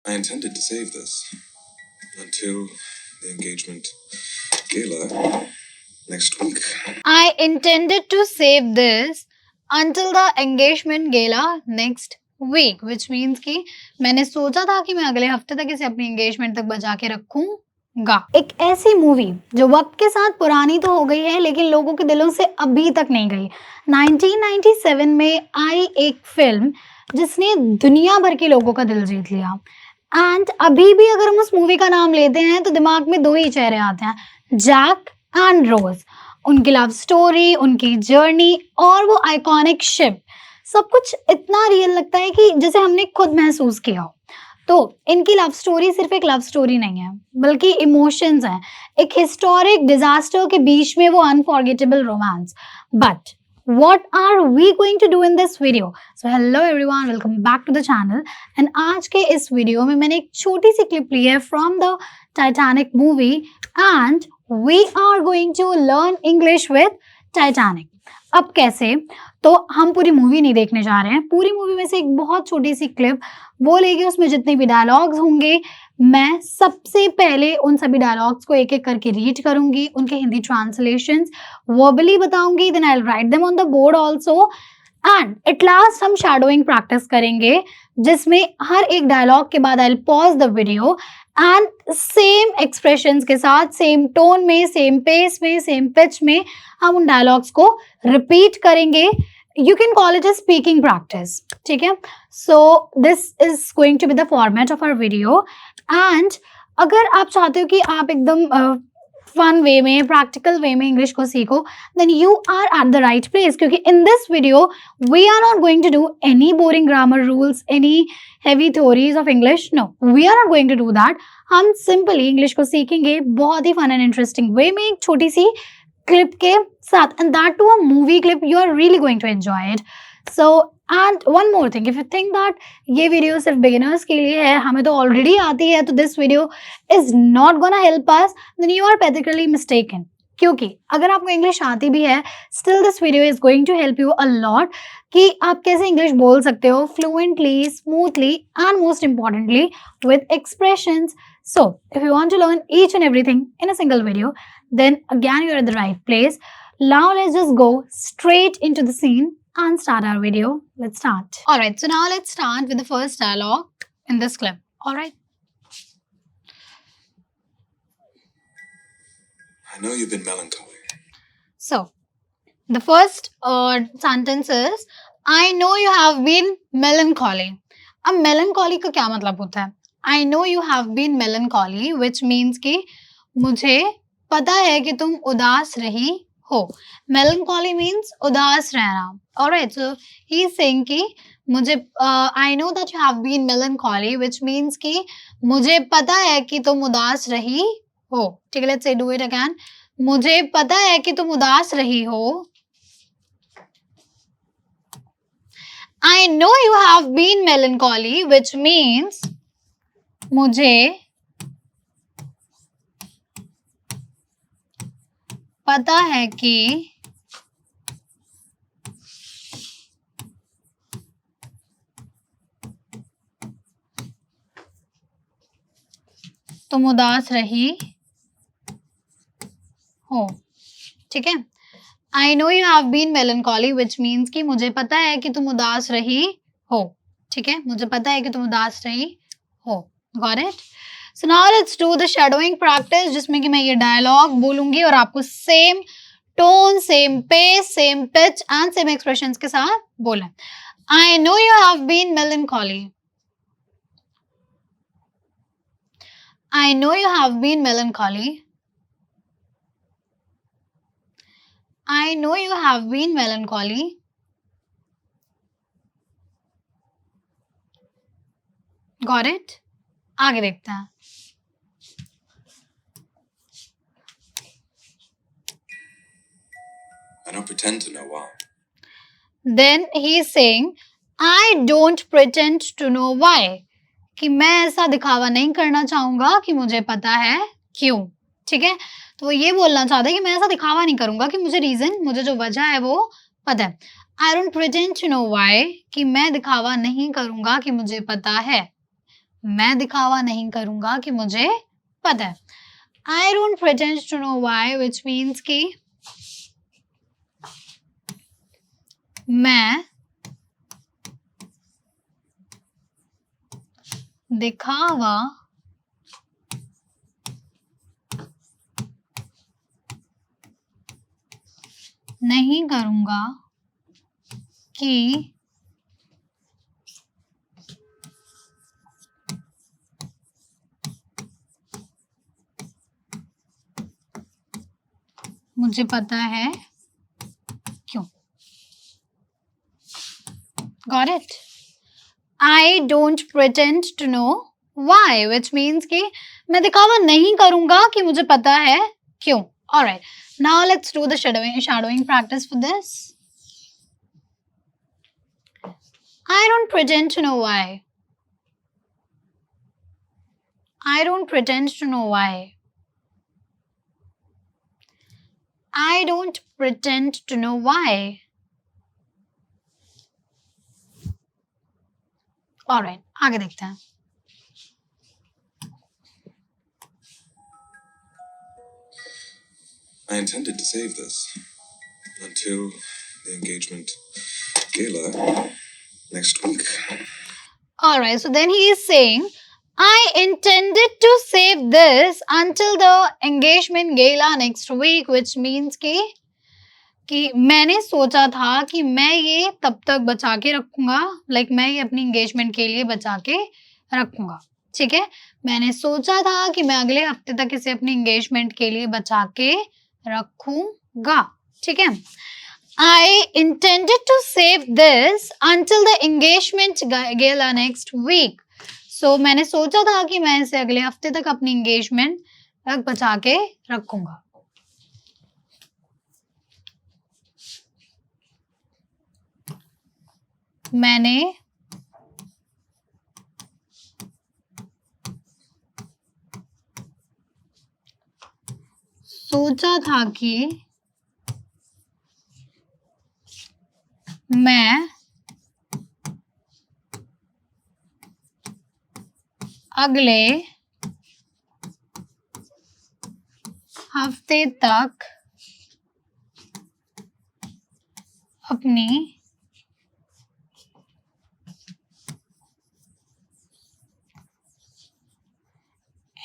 I intended to save this until the engagement gala next week. I intended to save this until the engagement gala next week, which means कि मैंने सोचा था कि मैं अगले हफ्ते तक इसे अपनी engagement तक बचा के रखूंगा। एक ऐसी मूवी जो वक्त के साथ पुरानी तो हो गई है लेकिन लोगों के दिलों से अभी तक नहीं गई। 1997 में आई एक फिल्म जिसने दुनिया भर के लोगों का दिल जीत लिया एंड अभी भी अगर हम उस मूवी का नाम लेते हैं तो दिमाग में दो ही चेहरे आते हैं, जैक एंड रोज। उनकी लव स्टोरी, उनकी जर्नी और वो आइकॉनिक शिप, सब कुछ इतना रियल लगता है कि जैसे हमने खुद महसूस किया हो। तो इनकी लव स्टोरी सिर्फ एक लव स्टोरी नहीं है बल्कि इमोशंस हैं, एक हिस्टोरिक डिजास्टर के बीच में वो unforgettable romance. But what are we going to do in this video? So hello everyone, welcome back to the channel and आज के इस वीडियो में मैंने एक छोटी सी क्लिप ली है from the Titanic movie and we are going to learn English with Titanic. अब कैसे? तो हम पूरी मूवी नहीं देखने जा रहे हैं, पूरी मूवी में से एक बहुत छोटी सी क्लिप वो लेके उसमें जितने भी डायलॉग्स होंगे मैं सबसे पहले उन सभी डायलॉग्स को एक एक करके रीड करूंगी, उनके हिंदी ट्रांसलेशंस वर्बली बताऊंगी, then I will write them on the board also and at last हम शैडोइंग प्रैक्टिस करेंगे जिसमें हर एक डायलॉग के बाद I will pause the video and same expressions के साथ, सेम टोन में, सेम पेस में, सेम पिच में हम उन डायलॉग्स को रिपीट करेंगे। You can call it a speaking practice, ठीक है? So this is going to be the format of our video and अगर आप चाहते हो कि आप एकदम फन वे में, प्रैक्टिकल वे में इंग्लिश को सीखो, then you are at the right place क्योंकि in this video we are not going to do any boring grammar rules, any heavy theories of English. No, we are not going to do that. हम simply English को सीखेंगे बहुत ही fun and interesting way में, एक छोटी सी clip के साथ and that too a movie clip. You are really going to enjoy it. So and one more thing, if you think that ये वीडियो सिर्फ बिगिनर्स के लिए है, हमें तो ऑलरेडी आती है, तो this video is not gonna help us, then you are pathetically mistaken. क्योंकि अगर आपको इंग्लिश आती भी है, still this video is going to help you a lot कि आप कैसे इंग्लिश बोल सकते हो fluently, smoothly and most importantly with expressions. So if you want to learn each and everything in a single video, then again you're at the right place. Now let's just go straight into the scene and start our video. Let's start. Alright, so now let's start with the first dialogue in this clip. Alright. I know you've been melancholy. So, the first sentence is I know you have been melancholy. अब melancholy का क्या मतलब होता है? I know you have been melancholy, which means कि मुझे पता है कि तुम उदास रही हो। melancholy means उदास रहना। Alright, so he is saying कि मुझे I know that you have been melancholy, which means कि मुझे पता है कि तुम उदास रही हो। ठीक है, let's say do it again. मुझे पता है कि तुम उदास रही हो। I know you have been melancholy, which means मुझे पता है कि तुम उदास रही हो। ठीक है, I know you have been melancholy, which means कि मुझे पता है कि तुम उदास रही हो। ठीक है, मुझे पता है कि तुम उदास रही हो। Got it? So now let's do the shadowing practice, जिसमें कि मैं ये डायलॉग बोलूंगी और आपको same tone, same pace, same pitch and same expressions के साथ बोलें। I know you have been melancholy. I know you have been melancholy. I know you have been melancholy. Got it? आगे देखते हैं। I don't pretend to know why. Then he is saying, I don't pretend to know why. कि मैं ऐसा दिखावा नहीं करना चाहूंगा कि मुझे पता है क्यों। ठीक है, तो वो ये बोलना चाहता है कि मैं ऐसा दिखावा नहीं करूंगा कि मुझे रीजन, मुझे जो वजह है वो पता है। I don't pretend to know why, कि मैं दिखावा नहीं करूंगा कि मुझे पता है। मैं दिखावा नहीं करूंगा कि मुझे पता है. I don't pretend to know why, which means कि मैं दिखावा नहीं करूंगा कि मुझे पता है क्यों. Got it? I don't pretend to know why, which means कि मैं दिखावा नहीं करूंगा कि मुझे पता है क्यों. Alright, now let's do the shadowing practice for this. I don't pretend to know why. I don't pretend to know why. I don't pretend to know why. Alright, आगे देखते हैं. I intended to save this until the engagement gala next week. Alright, so then he is saying, I intended to save this until the engagement gala next week, which means कि मैंने सोचा था कि मैं ये तब तक बचा के रखूंगा, लाइक मैं ये अपनी एंगेजमेंट के लिए बचा के रखूंगा. ठीक है, मैंने सोचा था कि मैं अगले हफ्ते तक इसे अपनी एंगेजमेंट के लिए बचा के रखूंगा. ठीक है, I intended to save this until the engagement gala next week. So मैंने सोचा था कि मैं इसे अगले हफ्ते तक अपनी एंगेजमेंट तक बचा के रखूंगा. मैंने सोचा था कि मैं अगले हफ्ते तक अपनी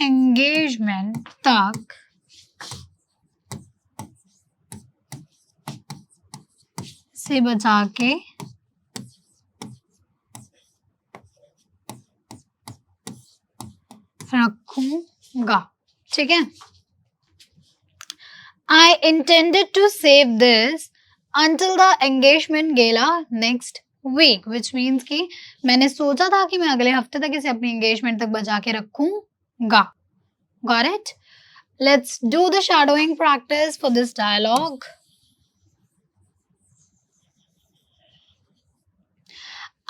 एंगेजमेंट तक से बचा के रखूंगा. ठीक है, I intended to save this until the engagement gala next week, which means कि मैंने सोचा था कि मैं अगले हफ्ते तक इसे अपनी एंगेजमेंट तक बचा के रखूंगा. Got it? Let's do the shadowing practice for this dialogue.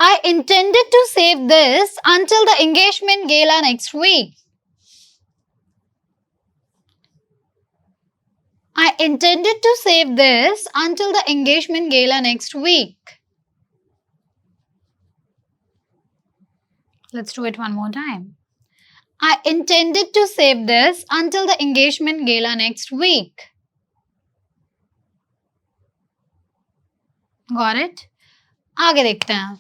I intended to save this until the engagement gala next week. I intended to save this until the engagement gala next week. Let's do it one more time. I intended to save this until the engagement gala next week. Got it? आगे देखते हैं.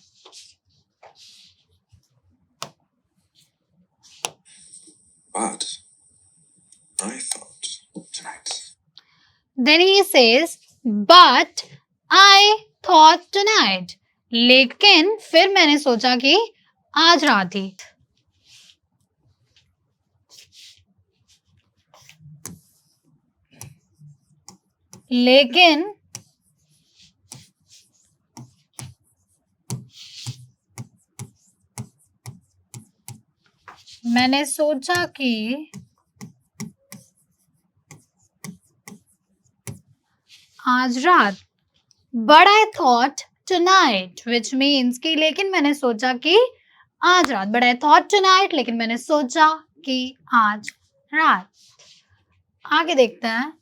But I thought tonight. Then he says, but I thought tonight. लेकिन फिर मैंने सोचा कि आज रात ही. लेकिन मैंने सोचा कि आज रात. But I thought tonight, which means कि लेकिन मैंने सोचा कि आज रात. But I thought tonight, लेकिन मैंने सोचा कि आज रात. आगे देखते हैं.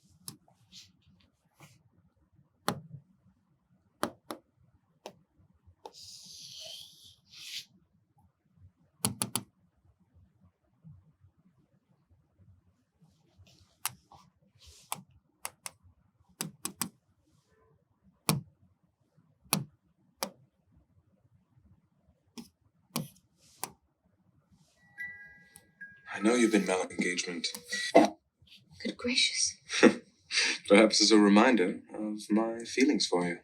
I know you've been Mel engagement. Good gracious. Perhaps as a reminder of my feelings for you.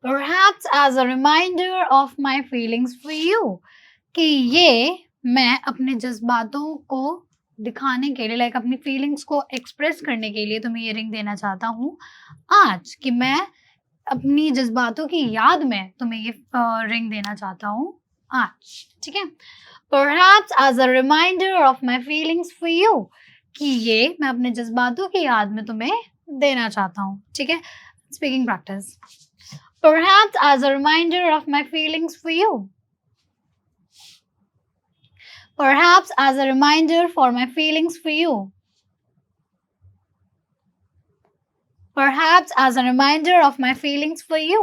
Perhaps as a reminder of my feelings for you. कि ये मैं अपने जज्बातों को दिखाने के लिए लाइक अपनी फीलिंग्स को एक्सप्रेस करने के लिए तुम्हें ये रिंग देना चाहता हूँ आज कि मैं अपनी जज्बातों की याद में तुम्हें ये रिंग देना चाहता हूँ आज ठीक है Perhaps as a reminder of my feelings for you कि ये मैं अपने जज्बातों की याद में तुम्हें देना चाहता हूँ ठीक है speaking practice Perhaps as a reminder of my feelings for you Perhaps as a reminder for my feelings for you Perhaps as a reminder of my feelings for you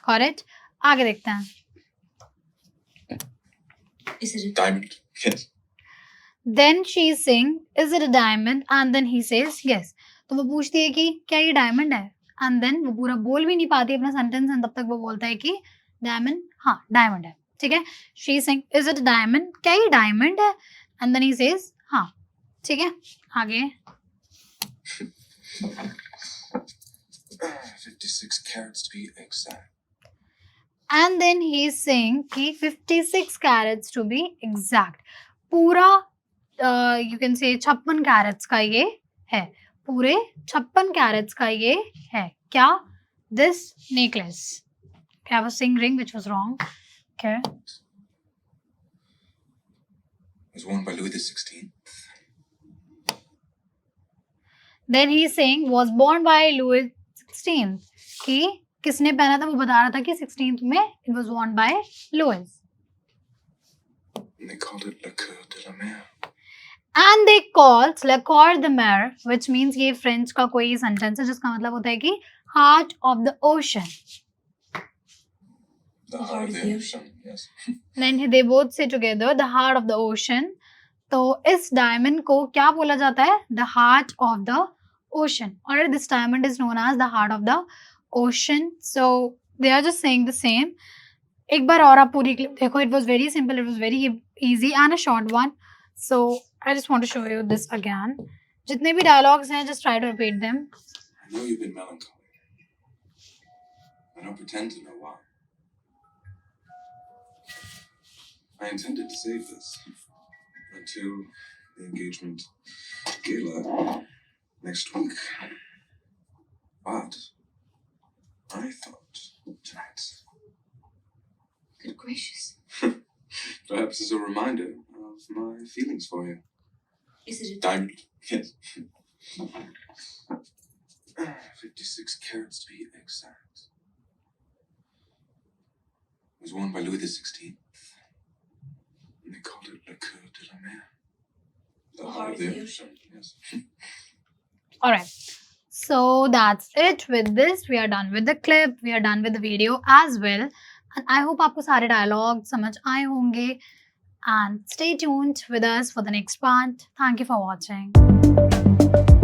Got it? आगे देखते हैं Is it a Diamond. Yes. Then she sing, is it a diamond? And then he says, yes. तो वो पूछती है कि क्या ये डायमंड है? And then वो पूरा बोल भी नहीं पाती अपना सेंटेंस एंड तब तक वो बोलता है कि डायमंड हाँ डायमंड है ठीक है She sing, is it a diamond? क्या ये डायमंड है? And then he says, हाँ ठीक है आगे 56 carats to be exact. And then he sing कि 56 carats to be exact. पूरा you can say 56 carats का ये है पूरे 56 carats का ये है क्या this necklace okay, I was saying ring which was wrong okay Was worn by Louis XVI. then he saying was born by Louis XVI कि किसने पहना था वो बता रहा था कि 16th में it was worn by Louis And they called it La Cour de la Mer. and they called La Cour de Mer which means ये फ्रेंच का कोई सेंटेंस है जिसका मतलब होता है कि heart of the ocean The heart of the ocean. Yes. then they both say together the heart of the ocean तो इस डायमंड को क्या बोला जाता है the heart of the ocean or this diamond is known as the heart of the ocean so they are just saying the same एक बार और आप पूरी क्लिप देखो it was very simple it was very easy and a short one so I just want to show you this again जितने भी dialogues हैं just try to repeat them I know you've been melancholy. I don't pretend to know why. I intended to save this until the engagement gala next week. But I thought tonight, good gracious? perhaps as a reminder of my feelings for you. Is it a Diamond. Yes. 56 carats to be exact. Was worn by Louis XVI. And they called it La Cour de la Mer. The heart of the ocean. Yes. alright so that's it with this we are done with the clip we are done with the video as well and I hope आपको सारे dialogue समझ आए होंगे and stay tuned with us for the next part thank you for watching